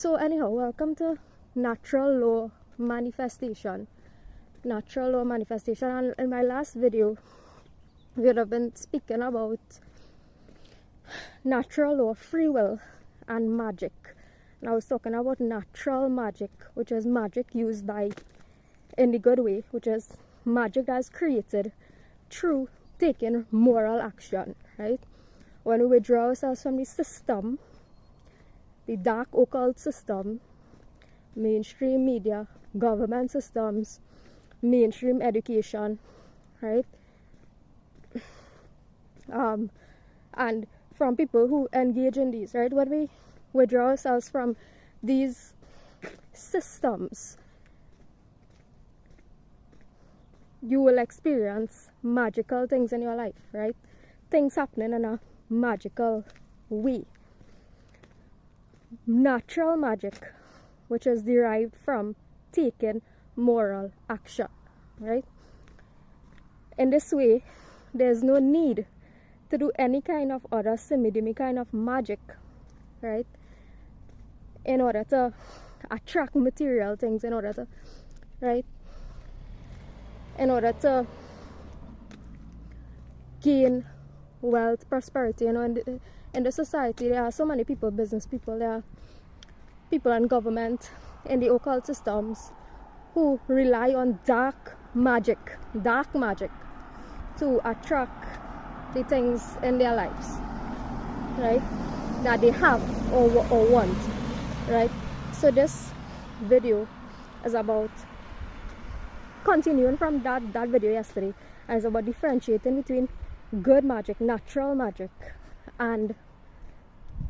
So anyhow, welcome to natural law manifestation. Natural law manifestation. And in my last video, we would have been speaking about natural law, free will, and magic. And I was talking about natural magic, which is magic used in the good way, which is magic that is created through taking moral action, right? When we withdraw ourselves from the system, the dark occult system, mainstream media, government systems, mainstream education, right? And from people who engage in these, right? When we withdraw ourselves from these systems, you will experience magical things in your life, right? Things happening in a magical way. Natural magic, which is derived from taking moral action, right? In this way, there's no need to do any kind of other semi-demi kind of magic, right? In order to attract material things, in order to, right? In order to gain wealth, prosperity, you know, in the society, there are so many people, business people, there are people in government, in the occult systems, who rely on dark magic to attract the things in their lives, right, that they have or want, right? So this video is about continuing from that video yesterday, and it's about differentiating between good magic, natural magic, and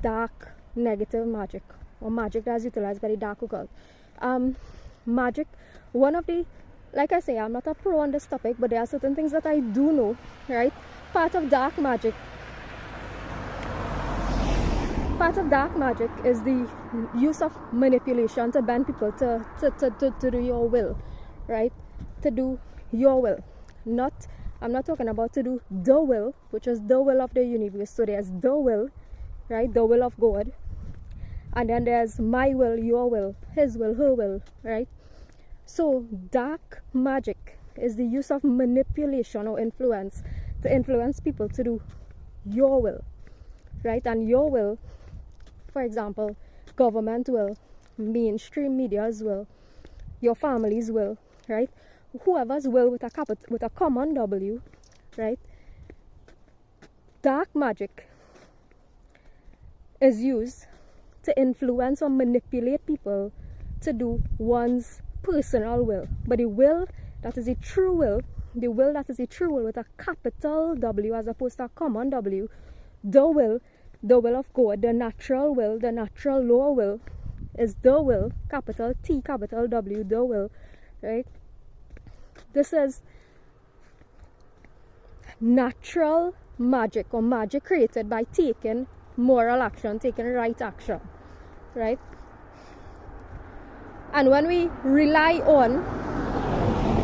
dark, negative magic, or magic that is utilized by the dark occult. Magic, one of the, like I say, I'm not a pro on this topic, but there are certain things that I do know, right? Part of dark magic is the use of manipulation to bend people to do your will, right? To do your will. I'm not talking about to do the will, which is the will of the universe. So there's the will, right? The will of God. And then there's my will, your will, his will, her will, right? So dark magic is the use of manipulation or influence to influence people to do your will, right? And your will, for example, government will, mainstream media's will, your family's will, right? Whoever's will with a common W, right? Dark magic is used to influence or manipulate people to do one's personal will. But the will that is a true will, with a capital W as opposed to a common W, the will of God, the natural will, the natural law will, is the will, capital T, capital W, the will, right? This is natural magic, or magic created by taking moral action, taking right action, right? And when we rely on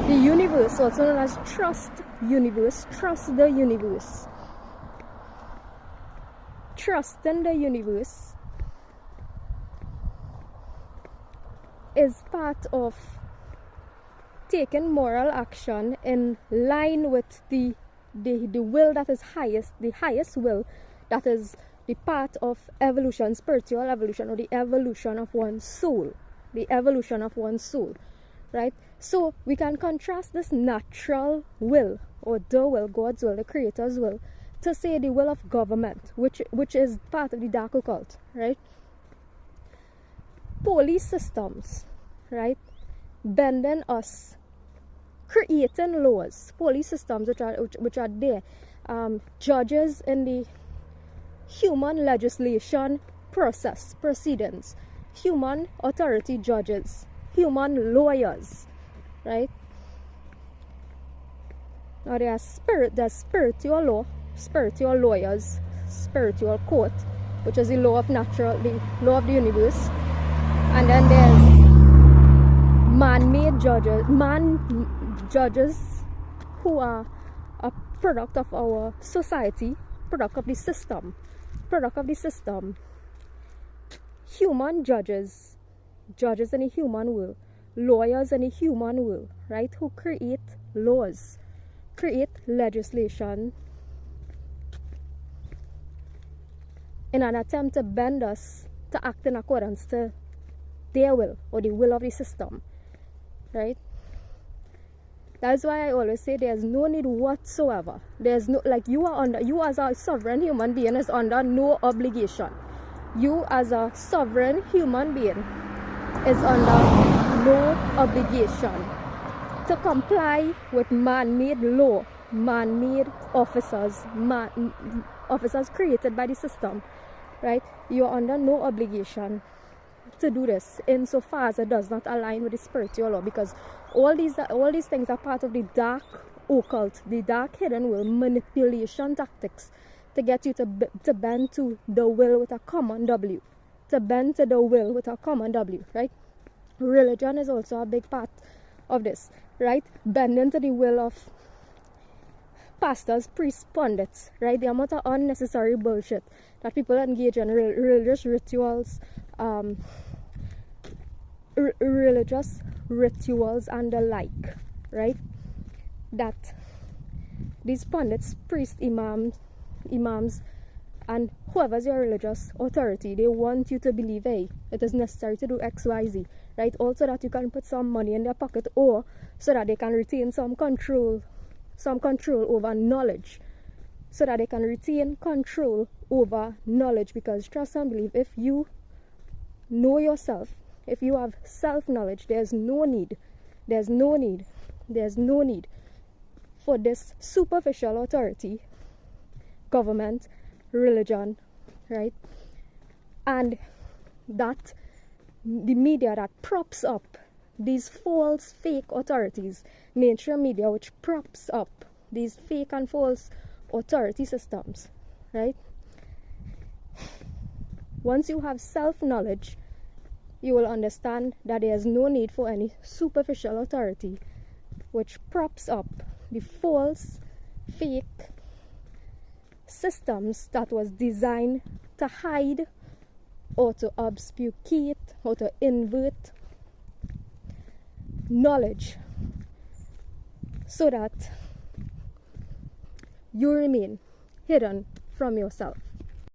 the universe, also known as trust the universe, trusting the universe is part of taking moral action in line with the will that is highest, the highest will that is the part of evolution, spiritual evolution, or the evolution of one's soul, right? So we can contrast this natural will, or the will, God's will, the creator's will, to say the will of government, which is part of the dark occult, right? Police systems, right, bending us, creating laws, police systems which are there, judges in the human legislation proceedings, human authority judges, human lawyers, right? Now there's spiritual law, spiritual lawyers, spiritual court, which is the law of the law of the universe, and then there's man-made judges who are a product of our society, product of the system. Human judges judges in the human world, lawyers in the human world, right, who create laws, create legislation in an attempt to bend us to act in accordance to their will or the will of the system, right? That's why I always say there's no need whatsoever. There's no, like, you as a sovereign human being is under no obligation. You as a sovereign human being is under no obligation to comply with man-made law, man-made officers, officers created by the system, right? You're under no obligation to do this insofar as it does not align with the spiritual law, because all these things are part of the dark occult, the dark hidden world manipulation tactics to get you to bend to the will with a common W, to bend to the will with a common W, right? Religion is also a big part of this, right? Bending to the will of pastors, priests, pundits, right? The amount of unnecessary bullshit that people engage in, religious rituals, religious rituals and the like, right? That these pundits, priests, imams, and whoever's your religious authority, they want you to believe, hey, it is necessary to do X, Y, Z, right? Also that you can put some money in their pocket, or so that they can retain some control over knowledge, so that they can retain control over knowledge. Because trust and believe, if you know yourself, if you have self-knowledge, there's no need for this superficial authority, government, religion, right? And that the media that props up these false, fake authorities, mainstream media which props up these fake and false authority systems, right? Once you have self-knowledge, you will understand that there is no need for any superficial authority which props up the false, fake systems that was designed to hide or to obfuscate or to invert knowledge, so that you remain hidden from yourself.